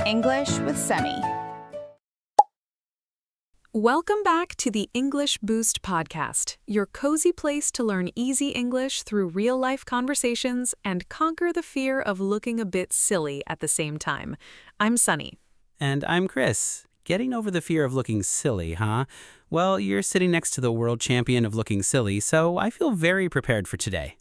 English with Sunny. Welcome back to the English Boost podcast, your cozy place to learn easy English through real-life conversations and conquer the fear of looking a bit silly at the same time. I'm Sunny. And I'm Cris. Getting over the fear of looking silly, huh? Well, you're sitting next to the world champion of looking silly, so I feel very prepared for today.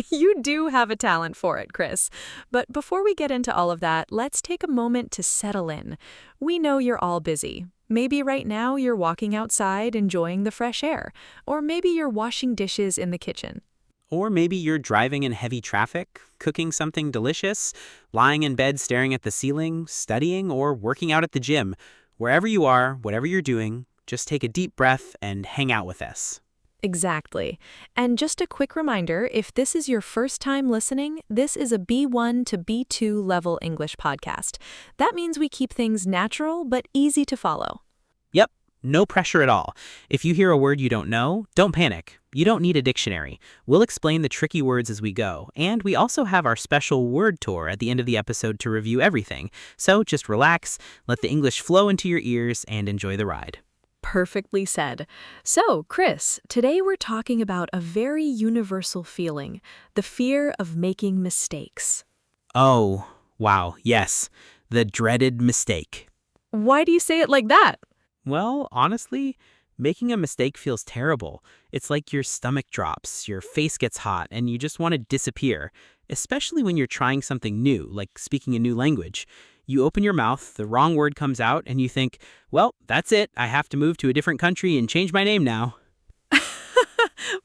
You do have a talent for it, Cris. But before we get into all of that, let's take a moment to settle in. We know you're all busy. Maybe right now you're walking outside enjoying the fresh air, or maybe you're washing dishes in the kitchen. Or maybe you're driving in heavy traffic, cooking something delicious, lying in bed staring at the ceiling, studying, or working out at the gym. Wherever you are, whatever you're doing, just take a deep breath and hang out with us. Exactly. And just a quick reminder, if this is your first time listening, this is a B1 to B2 level English podcast. That means we keep things natural but easy to follow. Yep, no pressure at all. If you hear a word you don't know, don't panic. You don't need a dictionary. We'll explain the tricky words as we go, and we also have our special word tour at the end of the episode to review everything. So just relax, let the English flow into your ears, and enjoy the ride. Perfectly said. So, Cris, today we're talking about a very universal feeling, the fear of making mistakes. Oh, wow, yes, the dreaded mistake. Why do you say it like that? Well, honestly, making a mistake feels terrible. It's like your stomach drops, your face gets hot, and you just want to disappear, especially when you're trying something new, like speaking a new language. You open your mouth, the wrong word comes out, and you think, well, that's it. I have to move to a different country and change my name now.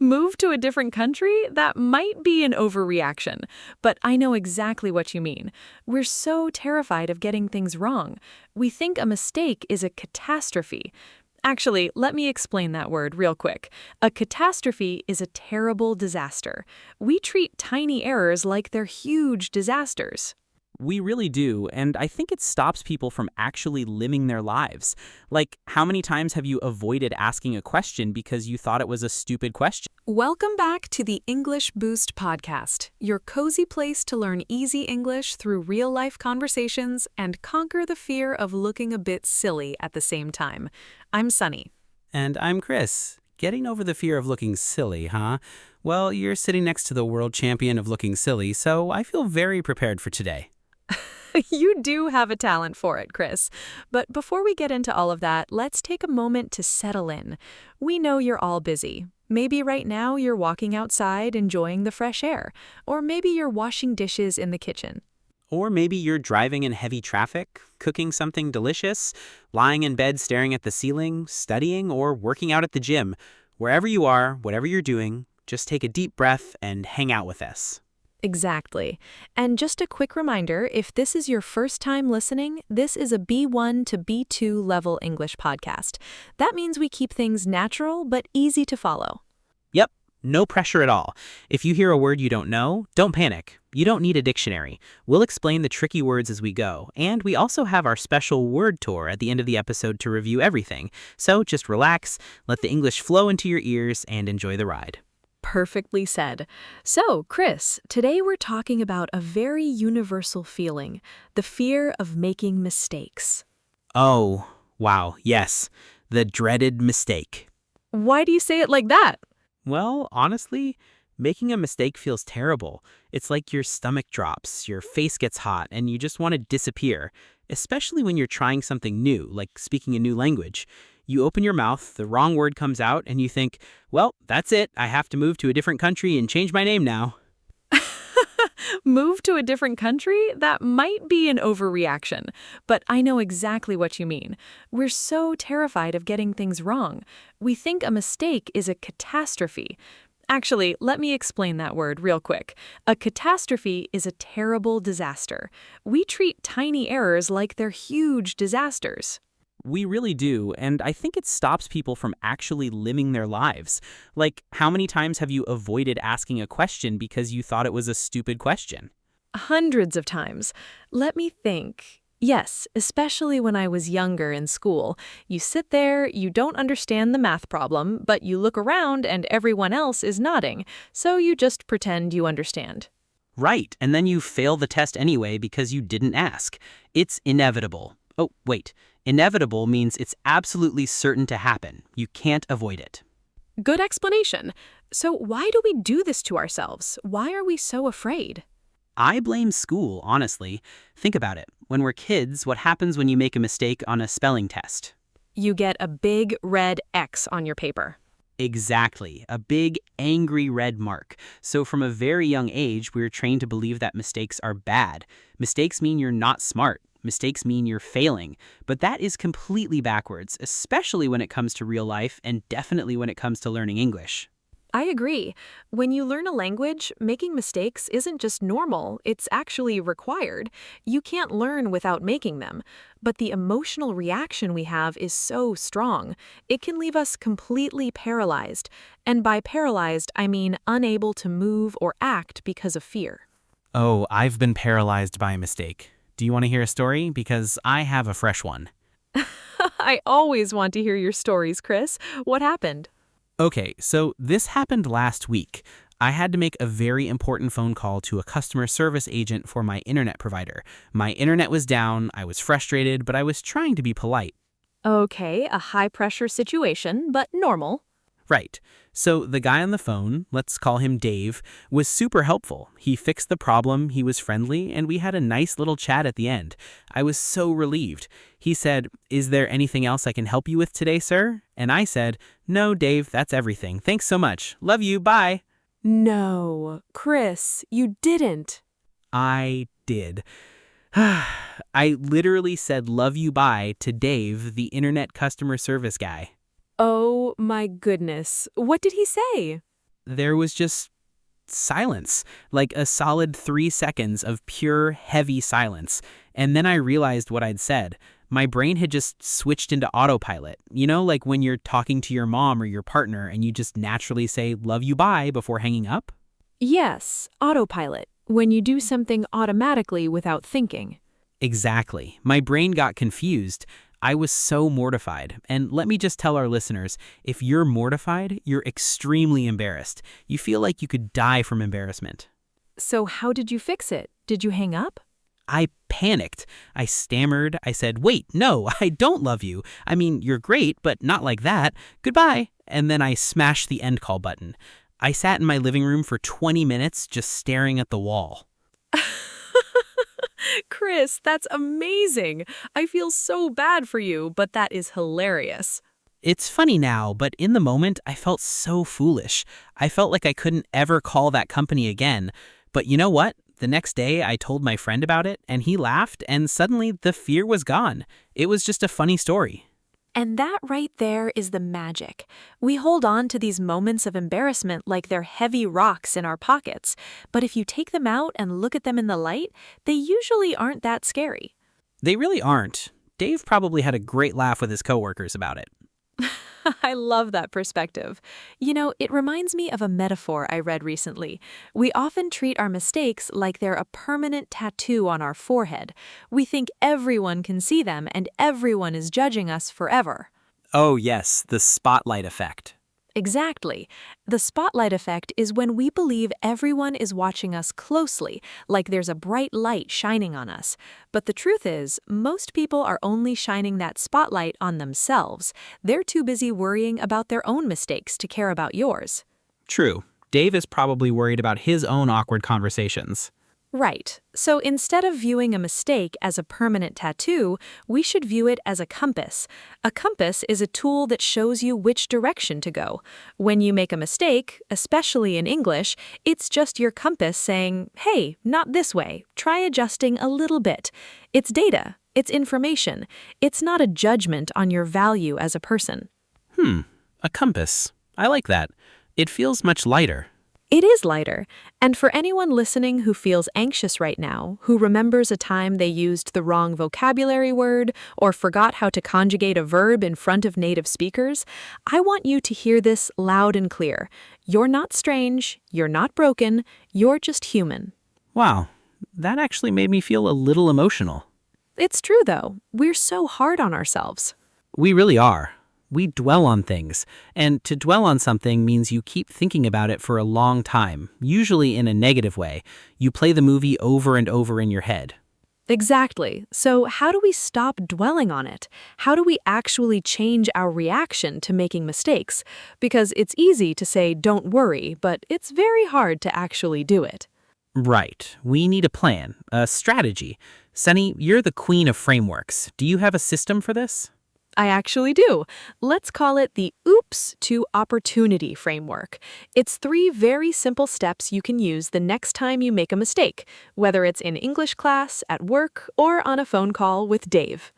Move to a different country? That might be an overreaction, but I know exactly what you mean. We're so terrified of getting things wrong. We think a mistake is a catastrophe. Actually, let me explain that word real quick. A catastrophe is a terrible disaster. We treat tiny errors like they're huge disasters. We really do, and I think it stops people from actually living their lives. Like, how many times have you avoided asking a question because you thought it was a stupid question? Welcome back to the English Boost podcast, your cozy place to learn easy English through real-life conversations and conquer the fear of looking a bit silly at the same time. I'm Sunny. And I'm Cris. Getting over the fear of looking silly, huh? Well, you're sitting next to the world champion of looking silly, so I feel very prepared for today. You do have a talent for it, Cris. But before we get into all of that, let's take a moment to settle in. We know you're all busy. Maybe right now you're walking outside enjoying the fresh air, or maybe you're washing dishes in the kitchen. Or maybe you're driving in heavy traffic, cooking something delicious, lying in bed staring at the ceiling, studying, or working out at the gym. Wherever you are, whatever you're doing, just take a deep breath and hang out with us. Exactly. And just a quick reminder, if this is your first time listening, this is a B1 to B2 level English podcast. That means we keep things natural but easy to follow. Yep, no pressure at all. If you hear a word you don't know, don't panic. You don't need a dictionary. We'll explain the tricky words as we go, and we also have our special word tour at the end of the episode to review everything. So just relax, let the English flow into your ears, and enjoy the ride. Perfectly said. So, Cris, today we're talking about a very universal feeling, the fear of making mistakes. Oh, wow, yes, the dreaded mistake. Why do you say it like that? Well, honestly, making a mistake feels terrible. It's like your stomach drops, your face gets hot, and you just want to disappear, especially when you're trying something new, like speaking a new language. You open your mouth, the wrong word comes out, and you think, well, that's it. I have to move to a different country and change my name now. Move to a different country? That might be an overreaction, but I know exactly what you mean. We're so terrified of getting things wrong. We think a mistake is a catastrophe. Actually, let me explain that word real quick. A catastrophe is a terrible disaster. We treat tiny errors like they're huge disasters. We really do, and I think it stops people from actually living their lives. Like, how many times have you avoided asking a question because you thought it was a stupid question? Hundreds of times. Let me think. Yes, especially when I was younger in school. You sit there, you don't understand the math problem, but you look around and everyone else is nodding, so you just pretend you understand. Right, and then you fail the test anyway because you didn't ask. It's inevitable. Oh, wait. Inevitable means it's absolutely certain to happen. You can't avoid it. Good explanation. So why do we do this to ourselves? Why are we so afraid? I blame school, honestly. Think about it. When we're kids, what happens when you make a mistake on a spelling test? You get a big red X on your paper. Exactly, a big, angry red mark. So from a very young age, we're trained to believe that mistakes are bad. Mistakes mean you're not smart. Mistakes mean you're failing. But that is completely backwards, especially when it comes to real life and definitely when it comes to learning English. I agree. When you learn a language, making mistakes isn't just normal, it's actually required. You can't learn without making them. But the emotional reaction we have is so strong. It can leave us completely paralyzed. And by paralyzed, I mean unable to move or act because of fear. Oh, I've been paralyzed by a mistake. Do you want to hear a story? Because I have a fresh one. I always want to hear your stories, Cris. What happened? Okay, so this happened last week. I had to make a very important phone call to a customer service agent for my internet provider. My internet was down, I was frustrated, but I was trying to be polite. Okay, a high-pressure situation, but normal. Right. So the guy on the phone, let's call him Dave, was super helpful. He fixed the problem, he was friendly, and we had a nice little chat at the end. I was so relieved. He said, "Is there anything else I can help you with today, sir?" And I said, "No, Dave, that's everything. Thanks so much. Love you. Bye." No, Cris, you didn't. I did. I literally said love you bye to Dave, the internet customer service guy. Oh my goodness. What did he say? There was just silence, like a solid 3 seconds of pure, heavy silence. And then I realized what I'd said. My brain had just switched into autopilot. You know, like when you're talking to your mom or your partner and you just naturally say love you bye before hanging up? Yes, autopilot. When you do something automatically without thinking. Exactly. My brain got confused. I was so mortified. And let me just tell our listeners, if you're mortified, you're extremely embarrassed. You feel like you could die from embarrassment. So how did you fix it? Did you hang up? I panicked. I stammered. I said, "Wait, no, I don't love you. I mean, you're great, but not like that. Goodbye." And then I smashed the end call button. I sat in my living room for 20 minutes just staring at the wall. Cris, that's amazing. I feel so bad for you, but that is hilarious. It's funny now, but in the moment, I felt so foolish. I felt like I couldn't ever call that company again. But you know what? The next day, I told my friend about it, and he laughed, and suddenly the fear was gone. It was just a funny story. And that right there is the magic. We hold on to these moments of embarrassment like they're heavy rocks in our pockets, but if you take them out and look at them in the light, they usually aren't that scary. They really aren't. Dave probably had a great laugh with his coworkers about it. I love that perspective. You know, it reminds me of a metaphor I read recently. We often treat our mistakes like they're a permanent tattoo on our forehead. We think everyone can see them and everyone is judging us forever. Oh yes, the spotlight effect. Exactly. The spotlight effect is when we believe everyone is watching us closely, like there's a bright light shining on us. But the truth is, most people are only shining that spotlight on themselves. They're too busy worrying about their own mistakes to care about yours. True. Dave is probably worried about his own awkward conversations. Right. So instead of viewing a mistake as a permanent tattoo, we should view it as a compass. A compass is a tool that shows you which direction to go. When you make a mistake, especially in English, it's just your compass saying, "Hey, not this way. Try adjusting a little bit." It's data. It's information. It's not a judgment on your value as a person. A compass. I like that. It feels much lighter. It is lighter. And for anyone listening who feels anxious right now, who remembers a time they used the wrong vocabulary word or forgot how to conjugate a verb in front of native speakers, I want you to hear this loud and clear. You're not strange, you're not broken, you're just human. Wow, that actually made me feel a little emotional. It's true though, we're so hard on ourselves. We really are. We dwell on things, and to dwell on something means you keep thinking about it for a long time, usually in a negative way. You play the movie over and over in your head. Exactly. So how do we stop dwelling on it? How do we actually change our reaction to making mistakes? Because it's easy to say, don't worry, but it's very hard to actually do it. Right. We need a plan, a strategy. Sunny, you're the queen of frameworks. Do you have a system for this? I actually do. Let's call it the Oops to Opportunity framework. It's 3 very simple steps you can use the next time you make a mistake, whether it's in English class, at work, or on a phone call with Dave.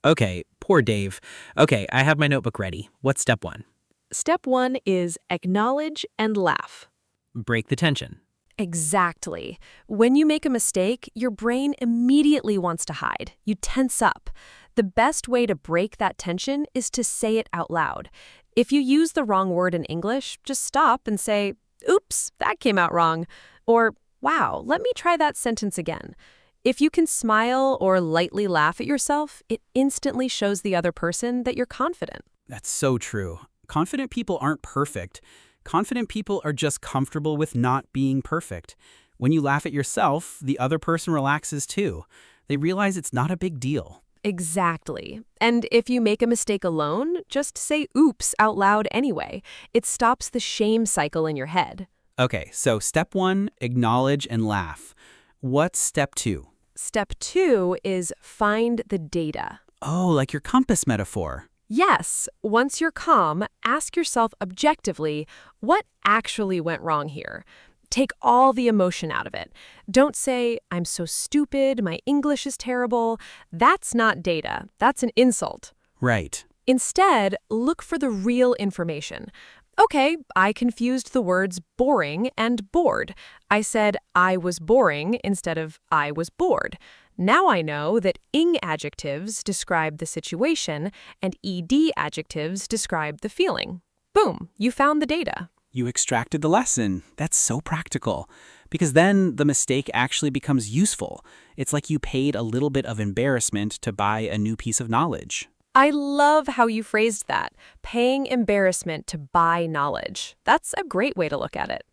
Okay, poor Dave. Okay, I have my notebook ready. What's step 1? Step 1 is acknowledge and laugh. Break the tension. Exactly. When you make a mistake, your brain immediately wants to hide. You tense up. The best way to break that tension is to say it out loud. If you use the wrong word in English, just stop and say, "Oops, that came out wrong." Or, "Wow, let me try that sentence again." If you can smile or lightly laugh at yourself, it instantly shows the other person that you're confident. That's so true. Confident people aren't perfect. Confident people are just comfortable with not being perfect. When you laugh at yourself, the other person relaxes too. They realize it's not a big deal. Exactly. And if you make a mistake alone, just say oops out loud anyway. It stops the shame cycle in your head. Okay, so step 1, acknowledge and laugh. What's step 2? Step 2 is find the data. Oh, like your compass metaphor. Yes, once you're calm, ask yourself objectively, what actually went wrong here? Take all the emotion out of it. Don't say, I'm so stupid, my English is terrible. That's not data. That's an insult. Right. Instead, look for the real information. Okay, I confused the words boring and bored. I said I was boring instead of I was bored. Now I know that ing adjectives describe the situation and ed adjectives describe the feeling. Boom, you found the data. You extracted the lesson. That's so practical. Because then the mistake actually becomes useful. It's like you paid a little bit of embarrassment to buy a new piece of knowledge. I love how you phrased that, paying embarrassment to buy knowledge. That's a great way to look at it.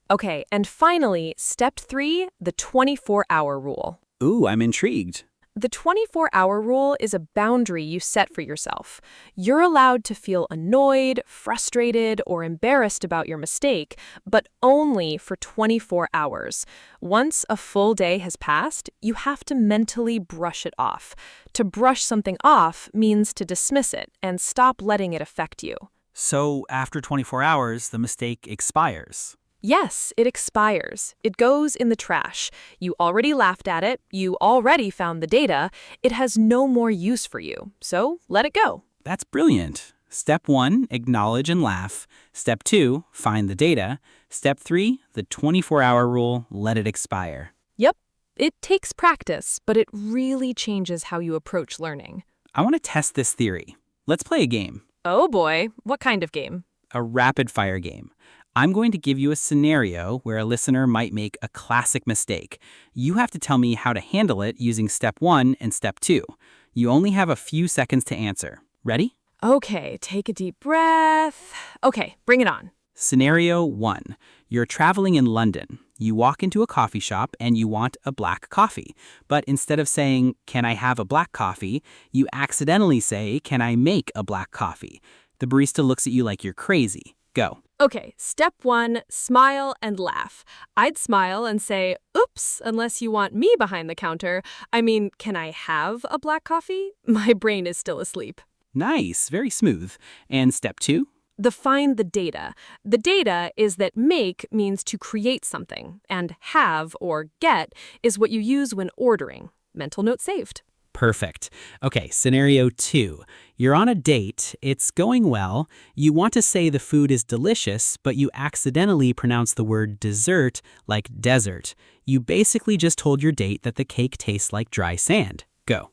Okay, and finally, step 3, the 24-hour rule. Ooh, I'm intrigued. The 24-hour rule is a boundary you set for yourself. You're allowed to feel annoyed, frustrated, or embarrassed about your mistake, but only for 24 hours. Once a full day has passed, you have to mentally brush it off. To brush something off means to dismiss it and stop letting it affect you. So after 24 hours, the mistake expires. Yes, it expires. It goes in the trash. You already laughed at it. You already found the data. It has no more use for you. So let it go. That's brilliant. Step 1, acknowledge and laugh. Step 2, find the data. Step 3, the 24-hour rule, let it expire. Yep, it takes practice, but it really changes how you approach learning. I want to test this theory. Let's play a game. Oh boy, what kind of game? A rapid-fire game. I'm going to give you a scenario where a listener might make a classic mistake. You have to tell me how to handle it using step 1 and step 2. You only have a few seconds to answer. Ready? Okay, take a deep breath. Okay, bring it on. Scenario 1. You're traveling in London. You walk into a coffee shop and you want a black coffee. But instead of saying, "Can I have a black coffee?" you accidentally say, "Can I make a black coffee?" The barista looks at you like you're crazy. Go. Okay, step 1, smile and laugh. I'd smile and say, "Oops, unless you want me behind the counter. I mean, can I have a black coffee?" My brain is still asleep. Nice, very smooth. And step 2? Find the data. The data is that make means to create something, and have or get is what you use when ordering. Mental note saved. Perfect. Okay, scenario 2. You're on a date, it's going well, you want to say the food is delicious, but you accidentally pronounce the word dessert like desert. You basically just told your date that the cake tastes like dry sand. Go.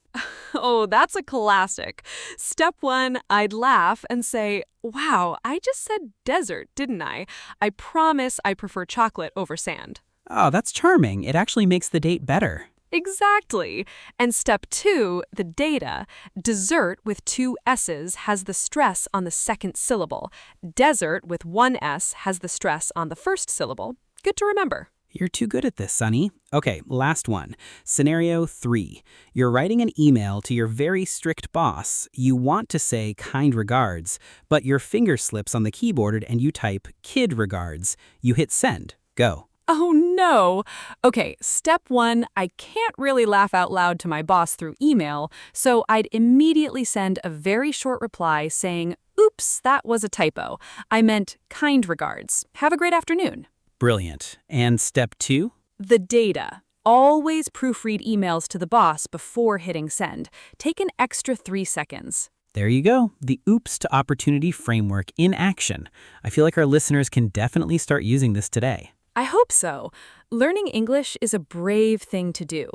Oh, that's a classic. Step 1, I'd laugh and say, "Wow, I just said desert, didn't I? I promise I prefer chocolate over sand." Oh, that's charming. It actually makes the date better. Exactly. And step 2, the data. Dessert with 2 S's has the stress on the second syllable. Desert with 1 S has the stress on the first syllable. Good to remember. You're too good at this, Sonny. Okay, last one. Scenario 3. You're writing an email to your very strict boss. You want to say kind regards, but your finger slips on the keyboard and you type kid regards. You hit send. Go. Oh no! Okay, step 1, I can't really laugh out loud to my boss through email, so I'd immediately send a very short reply saying, "Oops, that was a typo. I meant kind regards. Have a great afternoon." Brilliant. And step 2? The data. Always proofread emails to the boss before hitting send. Take an extra 3 seconds. There you go. The Oops to Opportunity framework in action. I feel like our listeners can definitely start using this today. I hope so. Learning English is a brave thing to do.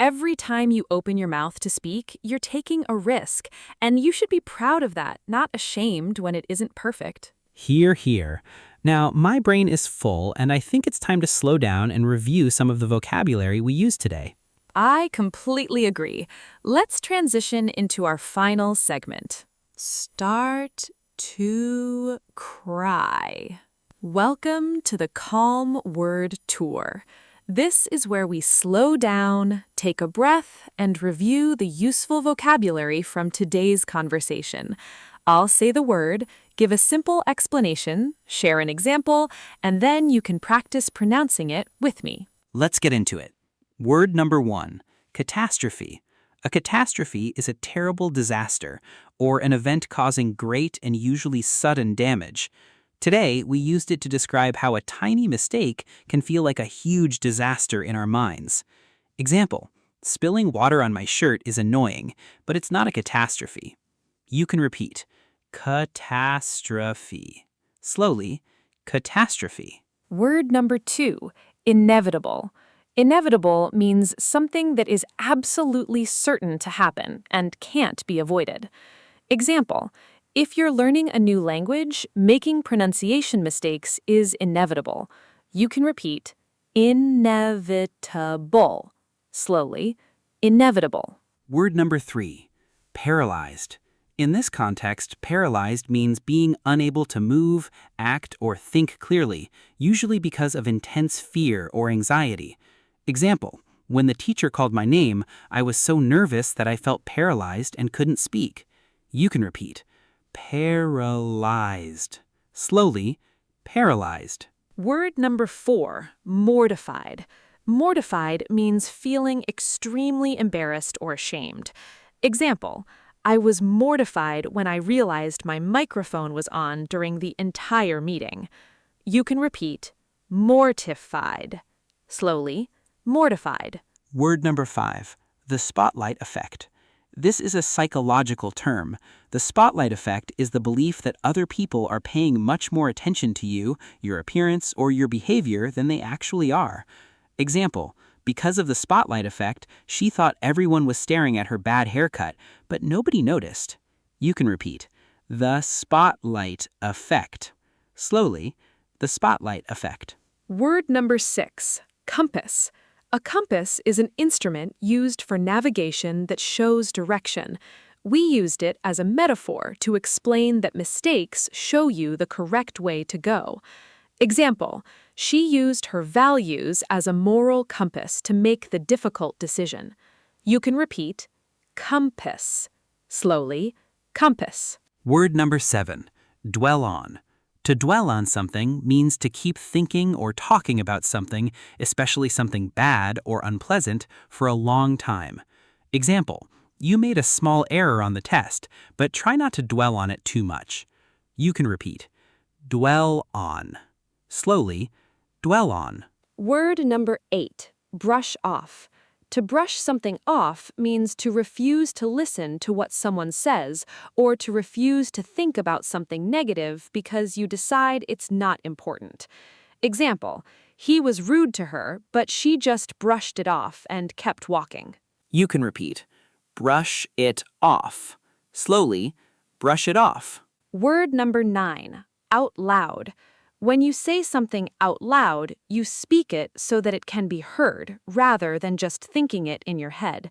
Every time you open your mouth to speak, you're taking a risk, and you should be proud of that, not ashamed when it isn't perfect. Hear, hear. Now, my brain is full, and I think it's time to slow down and review some of the vocabulary we used today. I completely agree. Let's transition into our final segment. Start to cry. Welcome to the Calm Word Tour. This is where we slow down, take a breath, and review the useful vocabulary from today's conversation. I'll say the word, give a simple explanation, share an example, and then you can practice pronouncing it with me. Let's get into it. Word number 1, catastrophe. A catastrophe is a terrible disaster or an event causing great and usually sudden damage. Today, we used it to describe how a tiny mistake can feel like a huge disaster in our minds. Example, spilling water on my shirt is annoying, but it's not a catastrophe. You can repeat, catastrophe. Slowly, catastrophe. Word number 2, inevitable. Inevitable means something that is absolutely certain to happen and can't be avoided. Example, if you're learning a new language, making pronunciation mistakes is inevitable. You can repeat, inevitable. Slowly, inevitable. Word number 3, paralyzed. In this context, paralyzed means being unable to move, act, or think clearly, usually because of intense fear or anxiety. Example, when the teacher called my name, I was so nervous that I felt paralyzed and couldn't speak. You can repeat, paralyzed. Slowly, paralyzed. Word number 4, mortified. Mortified means feeling extremely embarrassed or ashamed. Example, I was mortified when I realized my microphone was on during the entire meeting. You can repeat, mortified. Slowly, mortified. Word number 5, the spotlight effect. This is a psychological term. The spotlight effect is the belief that other people are paying much more attention to you, your appearance, or your behavior than they actually are. Example, because of the spotlight effect, she thought everyone was staring at her bad haircut, but nobody noticed. You can repeat, the spotlight effect. Slowly, the spotlight effect. Word number 6, compass. A compass is an instrument used for navigation that shows direction. We used it as a metaphor to explain that mistakes show you the correct way to go. Example, she used her values as a moral compass to make the difficult decision. You can repeat, compass. Slowly, compass. Word number 7, dwell on. To dwell on something means to keep thinking or talking about something, especially something bad or unpleasant, for a long time. Example, you made a small error on the test, but try not to dwell on it too much. You can repeat, dwell on. Slowly, dwell on. Word number 8, brush off. To brush something off means to refuse to listen to what someone says or to refuse to think about something negative because you decide it's not important. Example, he was rude to her, but she just brushed it off and kept walking. You can repeat, brush it off. Slowly, brush it off. Word number 9, out loud. When you say something out loud, you speak it so that it can be heard, rather than just thinking it in your head.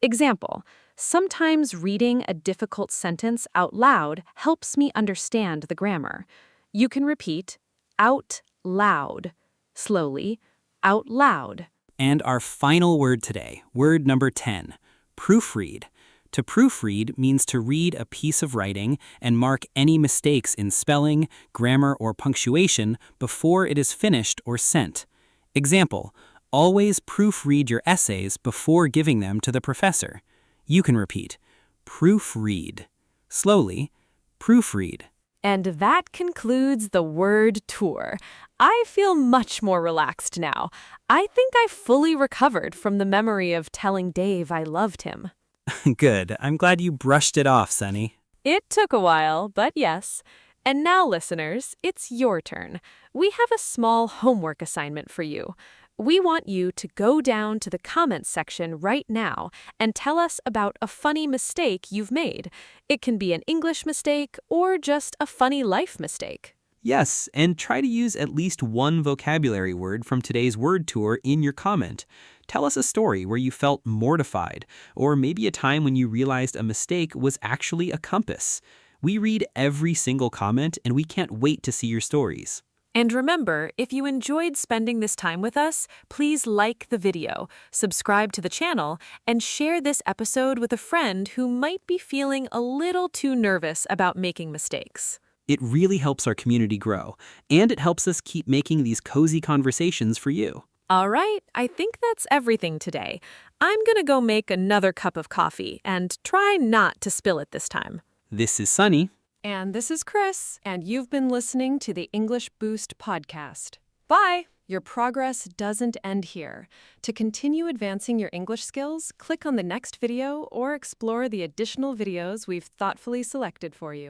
Example, sometimes reading a difficult sentence out loud helps me understand the grammar. You can repeat, out loud. Slowly, out loud. And our final word today, word number 10, proofread. To proofread means to read a piece of writing and mark any mistakes in spelling, grammar, or punctuation before it is finished or sent. Example, always proofread your essays before giving them to the professor. You can repeat, proofread. Slowly, proofread. And that concludes the word tour. I feel much more relaxed now. I think I fully recovered from the memory of telling Dave I loved him. Good. I'm glad you brushed it off, Sunny. It took a while, but yes. And now, listeners, it's your turn. We have a small homework assignment for you. We want you to go down to the comments section right now and tell us about a funny mistake you've made. It can be an English mistake or just a funny life mistake. Yes, and try to use at least one vocabulary word from today's word tour in your comment. Tell us a story where you felt mortified, or maybe a time when you realized a mistake was actually a compass. We read every single comment, and we can't wait to see your stories. And remember, if you enjoyed spending this time with us, please like the video, subscribe to the channel, and share this episode with a friend who might be feeling a little too nervous about making mistakes. It really helps our community grow, and it helps us keep making these cozy conversations for you. All right, I think that's everything today. I'm gonna go make another cup of coffee and try not to spill it this time. This is Sunny. And this is Cris, and you've been listening to the English Boost podcast. Bye! Your progress doesn't end here. To continue advancing your English skills, click on the next video or explore the additional videos we've thoughtfully selected for you.